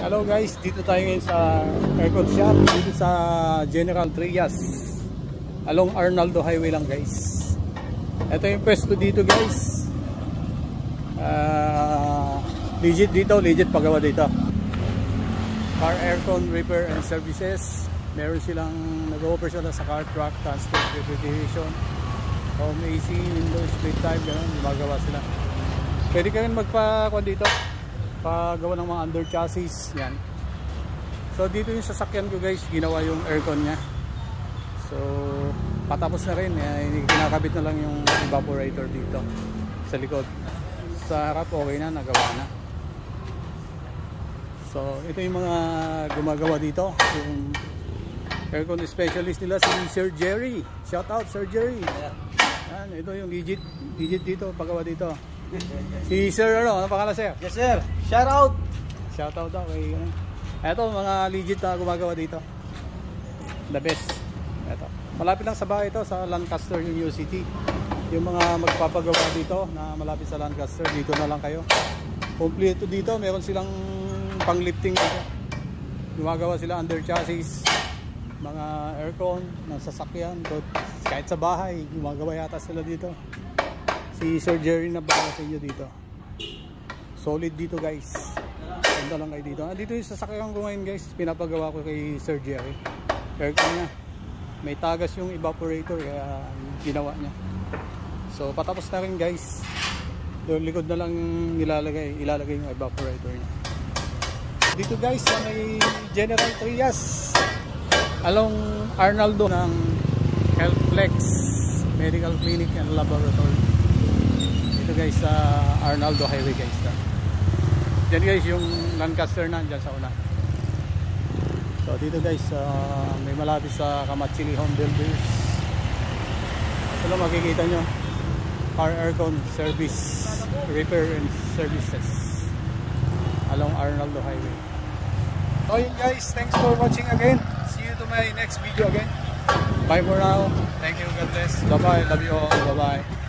Hello guys, dito tayo ngayon sa aircon shop dito sa General Trias along Arnaldo Highway lang guys. Ito yung pwesto dito guys. Legit dito, legit pagawa dito. Car aircon repair and services. Meron silang nag-offer sila sa car, truck, transport, refrigeration, home AC, windows, split type, gano'n, gumagawa sila. Pwede kayong magpa-kuha dito, pagawa ng mga under chassis, yan. So dito yung sasakyan ko guys, ginawa yung aircon nya. So patapos na rin, kinakabit na lang yung evaporator dito sa likod. Sa harap okay na, nagawa na. So ito yung mga gumagawa dito, yung aircon specialist nila si Sir Jerry. Shout out Sir Jerry. Yan, ito yung legit dito, pagawa dito. Si Sir ano pangalan sir? Yes sir, shout out. Shout out daw kay ito mga legit na gumagawa dito. The best. Ito. Malapit lang sa bahay ito sa Lancaster University. Yung mga magpapagawa dito na malapit sa Lancaster, dito na lang kayo. Kompleto dito, meron silang panglifting dito. Gumagawa sila under chassis, mga aircon ng sasakyan, kahit sa bahay, gumagawa yata sila dito. Si Sir Jerry na bago sa inyo dito. Solid dito guys. Ganda lang kayo dito. Dito yung sasakyan ko ngayon guys, pinapagawa ko kay Sir Jerry. Aircon niya. May tagas yung evaporator kaya ginawa niya. So patapos na rin guys. Doon likod na lang ilalagay yung evaporator niya. Dito guys sa may General Trias along Arnaldo ng Healthflex Medical Clinic and Laboratory. Dito guys sa Arnaldo Highway guys. Diyan guys yung Lancaster na dyan sa una. So dito guys may malapit sa Kamachili Home Builders. Ito lang makikita nyo, car aircon service repair and services along Arnaldo Highway. So yun guys, thanks for watching again. See you to my next video again. Bye for now. Thank you, God bless. Bye bye, love you all. Bye bye.